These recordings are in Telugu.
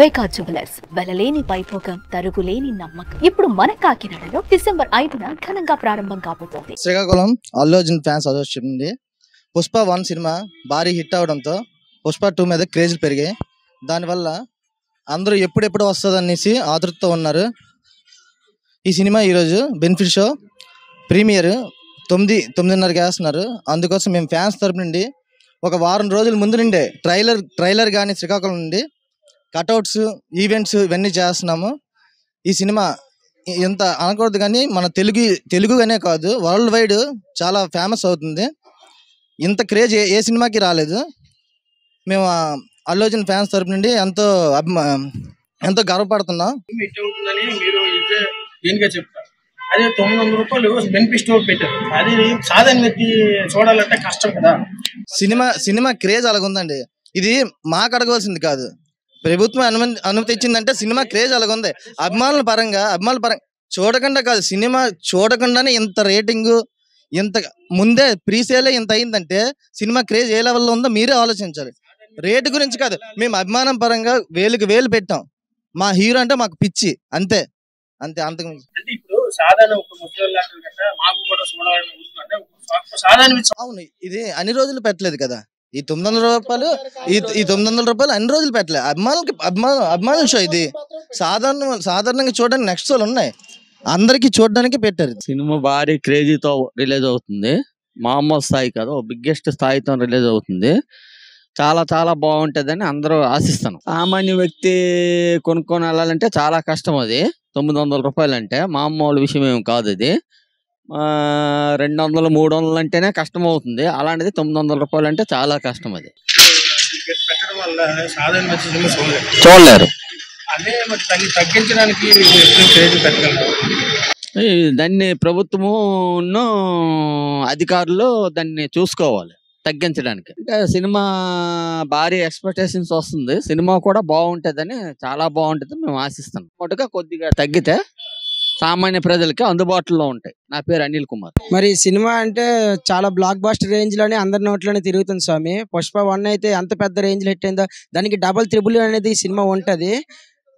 వైకా జ్యువెలర్స్ వెలలేని వైభోగం తరుగులేని నమ్మకం. ఇప్పుడు మన కాకినాడలో డిసెంబర్ 5న ఘనంగా ప్రారంభం కాబోతోంది. శ్రీకాకుళం అల్లు అర్జున్ ఫ్యాన్స్ అసోసియేషన్ నుండి పుష్ప 1 సినిమా భారీ హిట్ అవడంతో పుష్ప 2 మీద క్రేజ్ పెరిగాయి. దానివల్ల అందరూ ఎప్పుడెప్పుడు వస్తుందనేసి ఆతృతతో ఉన్నారు. ఈ సినిమా ఈరోజు బెనిఫిట్ షో ప్రీమియర్ 9:30కి వేస్తున్నారు. అందుకోసం మేము ఫ్యాన్స్ తరపు నుండి ఒక వారం రోజుల ముందు నుండే ట్రైలర్ కానీ శ్రీకాకుళం నుండి కట్అవుట్స్ ఈవెంట్స్ ఇవన్నీ చేస్తున్నాము. ఈ సినిమా ఎంత అనకూడదు కానీ మన తెలుగుగానే కాదు వరల్డ్ వైడ్ చాలా ఫేమస్ అవుతుంది. ఇంత క్రేజ్ ఏ సినిమాకి రాలేదు. మేము అల్లు అర్జున్ ఫ్యాన్స్ తరపు నుండి ఎంతో గర్వపడుతున్నాం. అదే 900 రూపాయలు బెనిఫిట్ స్టోర్ పెట్టారు. అది సాధారణ వ్యక్తి చూడాలంటే కష్టం కదా. సినిమా క్రేజ్ అలాగుందండి. ఇది మాకు అడగవలసింది కాదు, ప్రభుత్వం అనుమతి ఇచ్చిందంటే సినిమా క్రేజ్ అలాగుంది. అభిమానుల పరంగా చూడకుండా కాదు, సినిమా చూడకుండానే ఇంత రేటింగు, ఇంత ముందే ప్రీసేలే ఇంత అయిందంటే సినిమా క్రేజ్ ఏ లెవెల్లో ఉందో మీరే ఆలోచించాలి. రేటు గురించి కాదు, మేము అభిమానం పరంగా వేలు పెట్టాం. మా హీరో అంటే మాకు పిచ్చి, అంతే అంతకు. అంటే ఇప్పుడు సాధారణ ఒక ముసలి మాకు కూడా అవును, ఇది అన్ని రోజులు పెట్టలేదు కదా. ఈ 900 రూపాయలు అన్ని రోజులు పెట్టలేదు. అభిమానుల షో ఇది. సాధారణంగా చూడడానికి నెక్స్ట్ షోలు ఉన్నాయి, అందరికి చూడడానికి పెట్టారు. సినిమా భారీ క్రేజీతో రిలీజ్ అవుతుంది. మామూలు స్థాయి కాదు, బిగ్గెస్ట్ స్థాయితో రిలీజ్ అవుతుంది. చాలా బాగుంటుందని అందరూ ఆశిస్తాను. సామాన్య వ్యక్తి కొనుక్కొని వెళ్ళాలంటే చాలా కష్టం. అది 900 రూపాయలు అంటే మామూలు విషయం ఏమి కాదు. అది 200, 300 అంటేనే కష్టం అవుతుంది. అలాంటిది 900 రూపాయలు అంటే చాలా కష్టం. అది చూడలేరు. దాన్ని ప్రభుత్వము అధికారులు దాన్ని చూసుకోవాలి తగ్గించడానికి. అంటే సినిమా భారీ ఎక్స్పెక్టేషన్స్ వస్తుంది. సినిమా కూడా బాగుంటుందని, చాలా బాగుంటుంది మేము ఆశిస్తాం. మొదటగా కొద్దిగా తగ్గితే సామాన్య ప్రజలకి అందుబాటులో ఉంటాయి. నా పేరు అనిల్ కుమార్. మరి సినిమా అంటే చాలా బ్లాక్ బాస్టర్ రేంజ్ లోనే అందరి నోట్లోనే తిరుగుతుంది స్వామి. పుష్ప 1 అయితే ఎంత పెద్ద రేంజ్ హిట్ అయిందో దానికి డబల్ త్రిబుల్ అనేది ఈ సినిమా ఉంటది.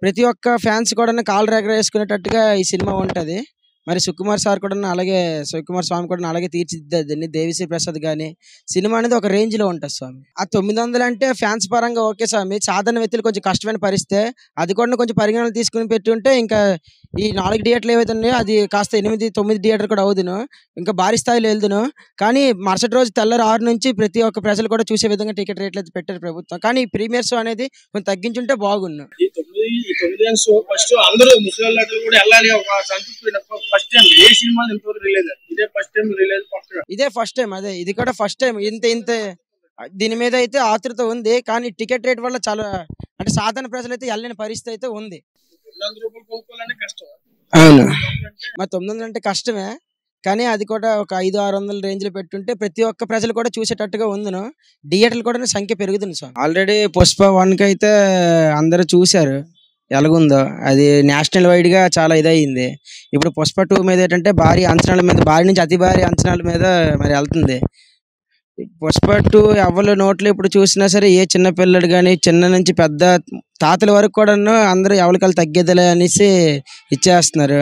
ప్రతి ఒక్క ఫ్యాన్స్ కూడా కాలు రెగరేసుకునేటట్టుగా ఈ సినిమా ఉంటది. మరి సుకుమార్ సార్ కూడా అలాగే, సుకుమార్ స్వామి కూడా అలాగే తీర్చిదిద్దని దేవిశ్రీ ప్రసాద్ గానీ సినిమా అనేది ఒక రేంజ్ లో ఉంటుంది స్వామి. ఆ 900 అంటే ఫ్యాన్స్ పరంగా ఓకే స్వామి. సాధారణ వ్యక్తులు కొంచెం కష్టమైన పరిస్థితే, అది కూడా కొంచెం పరిగణనలు తీసుకుని పెట్టి ఉంటే ఇంకా ఈ 4 థియేటర్లు ఏవైతే ఉన్నాయో అది కాస్త 8, 9 థియేటర్ కూడా అవుదును, ఇంకా భారీ స్థాయిలో వెళ్దును. కానీ మరుసటి రోజు తెల్లారి 6 నుంచి ప్రతి ఒక్క ప్రజలు కూడా చూసే విధంగా టికెట్ రేట్లు అయితే పెట్టారు ప్రభుత్వం. కానీ ప్రీమియర్ షో అనేది కొంచెం తగ్గించుంటే బాగున్ను. అందరూ ముసలి కూడా వెళ్ళాలి. ఏ సినిమా ఇదే ఫస్ట్ టైం. అదే ఇది కూడా ఫస్ట్ టైం. ఇంత దీని మీద అయితే ఆతృత ఉంది. కానీ టికెట్ రేట్ వల్ల చాలా, అంటే సాధారణ ప్రజలు అయితే వెళ్ళని పరిస్థితి అయితే ఉంది. అవును, మరి 900 అంటే కష్టమే. కానీ అది కూడా ఒక 500-600 రేంజ్ లో పెట్టుంటే ప్రతి ఒక్క ప్రజలు కూడా చూసేటట్టుగా ఉందిను. థియేటర్లు కూడా సంఖ్య పెరుగుతుంది సార్. ఆల్రెడీ పుష్ప 1 కి అయితే అందరూ చూశారు ఎలాగుందో. అది నేషనల్ వైడ్ గా చాలా ఇదయింది. ఇప్పుడు పుష్ప 2 మీద ఏంటంటే భారీ నుంచి అతి భారీ అంచనాల మీద మరి వెళ్తుంది. పుష్ప 2 ఎవరి నోట్లు ఇప్పుడు చూసినా సరే, ఏ చిన్న పిల్లడు కానీ చిన్న నుంచి పెద్ద తాతల వరకు కూడా అందరూ ఎవరికాలు తగ్గేదిలే అనేసి ఇచ్చేస్తున్నారు.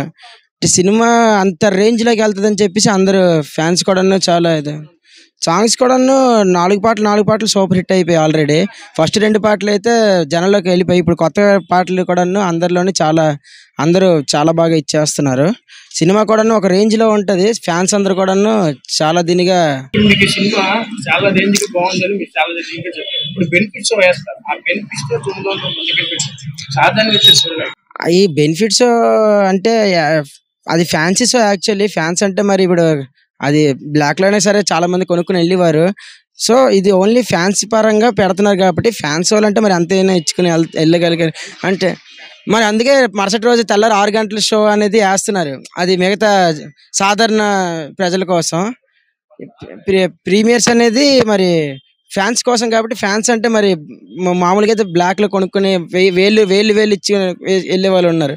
సినిమా అంత రేంజ్ లోకి వెళ్తుందని చెప్పేసి అందరూ ఫ్యాన్స్ కూడా చాలా ఇది. సాంగ్స్ కూడా 4 పాటలు సూపర్ హిట్ అయిపోయాయి ఆల్రెడీ. ఫస్ట్ 2 పాటలు అయితే జనంలోకి వెళ్ళిపోయి, ఇప్పుడు కొత్త పాటలు కూడా అందరిలోనే అందరూ చాలా బాగా ఇచ్చేస్తున్నారు. సినిమా కూడా ఒక రేంజ్ లో ఉంటది. ఫ్యాన్స్ అందరూ కూడా చాలా దీనిగా చాలా రేంజ్ గా బాగుందని మీరు చాలా చెప్పారు. ఇప్పుడు బెనిఫిట్స్ వేస్తారు. ఆ బెనిఫిట్స్ ఈ బెనిఫిట్స్ అంటే అది ఫ్యాన్సీ షో. యాక్చువల్లీ ఫ్యాన్స్ అంటే మరి ఇప్పుడు అది బ్లాక్ లోనే సరే చాలా మంది కొనుక్కుని వెళ్ళేవారు. సో ఇది ఓన్లీ ఫ్యాన్స్ పరంగా పెడుతున్నారు కాబట్టి ఫ్యాన్స్ వాళ్ళంటే మరి అంతైనా ఇచ్చుకుని వెళ్ళగలిగారు అంటే మరి అందుకే మరుసటి రోజు తెల్లారి 6 గంటల షో అనేది వేస్తున్నారు. అది మిగతా సాధారణ ప్రజల కోసం. ప్రీమియర్స్ అనేది మరి ఫ్యాన్స్ కోసం కాబట్టి, ఫ్యాన్స్ అంటే మరి మామూలుగా అయితే బ్లాక్ లో కొనుక్కుని వేలు ఇచ్చి వెళ్ళే వాళ్ళు ఉన్నారు.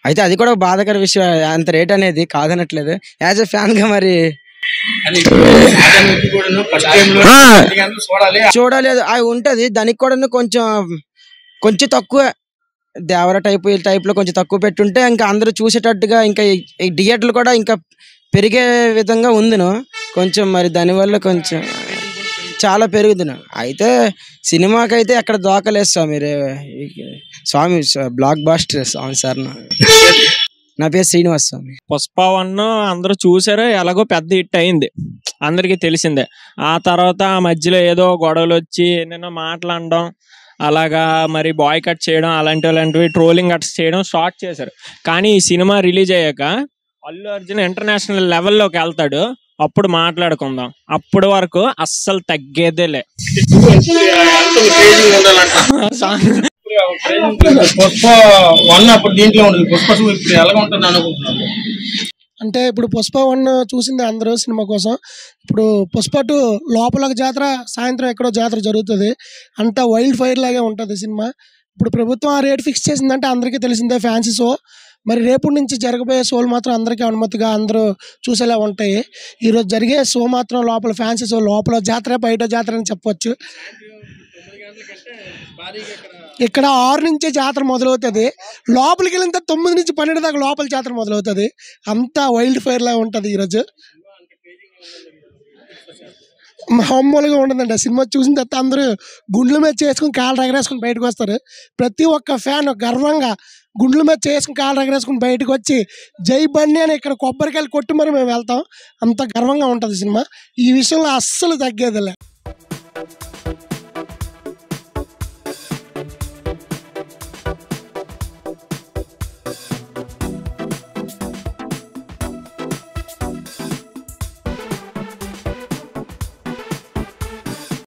అయితే అది కూడా బాధాకర విషయం. అంత రేట్ అనేది కాదనట్లేదు. యాజ్ ఎ ఫ్యాన్ గా మరి చూడాలి, అది ఉంటది. దానికి కూడా కొంచెం తక్కువ దేవర టైప్ లో కొంచెం తక్కువ పెట్టుంటే ఇంకా అందరూ చూసేటట్టుగా ఇంకా ఈ థియేటర్లు కూడా ఇంకా పెరిగే విధంగా ఉందిను కొంచెం. మరి దానివల్ల కొంచెం చాలా పెరుగుదును. అయితే సినిమాకైతే ఎక్కడ దోకలేదు స్వామి. స్వామి బ్లాక్ బాస్టర్ స్వామి సార్. నా పేరు శ్రీనివాస్ స్వామి. పుష్ప 1 అందరూ చూసారు, ఎలాగో పెద్ద హిట్ అయింది, అందరికీ తెలిసిందే. ఆ తర్వాత ఆ మధ్యలో ఏదో గొడవలు వచ్చి ఎన్నెన్నో మాట్లాడడం, అలాగా మరి బాయ్ కట్ చేయడం, అలాంటివి ట్రోలింగ్ కట్స్ చేయడం స్టార్ట్ చేశారు. కానీ ఈ సినిమా రిలీజ్ అయ్యాక అల్లు అర్జున్ ఇంటర్నేషనల్ లెవెల్లోకి వెళ్తాడు, అప్పుడు మాట్లాడుకుందాం. అప్పటి వరకు అస్సలు తగ్గేదేలే. పుష్ప 1 అప్పుడు దీంట్లో ఉండదు, పుష్ప 2 ఇప్పుడు ఎలా ఉంటుంది అనుకుంటున్నాను. అంటే ఇప్పుడు పుష్ప 1 చూసింది అందరూ సినిమా కోసం. ఇప్పుడు పుష్ప 2 లోపల ఒక జాతర, సాయంత్రం ఎక్కడో జాతర జరుగుతుంది. అంతా వైల్డ్ ఫైర్ లాగే ఉంటుంది సినిమా. ఇప్పుడు ప్రభుత్వం ఆ రేట్ ఫిక్స్ చేసిందంటే అందరికీ తెలిసిందే, ఫ్యాన్సీ షో. మరి రేపు నుంచి జరగబోయే షోలు మాత్రం అందరికీ అనుమతిగా అందరూ చూసేలా ఉంటాయి. ఈరోజు జరిగే షో మాత్రం లోపల ఫ్యాన్సీ షో, లోపల జాతర బయట జాతర అని చెప్పొచ్చు. ఇక్కడ 6 నుంచే జాతర మొదలవుతుంది, లోపలికి వెళ్ళిన 9 నుంచి 12 దాకా లోపల జాతర మొదలవుతుంది. అంతా వైల్డ్ ఫైర్ లా ఉంటుంది ఈరోజు. మామూలుగా ఉండదండి. సినిమా చూసిన తర్వాత అందరూ గుండ్ల మీద చేసుకుని కాళ్ళు ఎగరేసుకుని బయటకు వస్తారు. ప్రతి ఒక్క ఫ్యాన్ గర్వంగా గుండ్ల మీద చేసుకుని కాళ్ళు ఎగరేసుకుని బయటకు వచ్చి జై బండి అని ఇక్కడ కొబ్బరికాయలు కొట్టి మరి మేము వెళ్తాం. అంత గర్వంగా ఉంటుంది సినిమా. ఈ విషయంలో అస్సలు తగ్గేదిలే.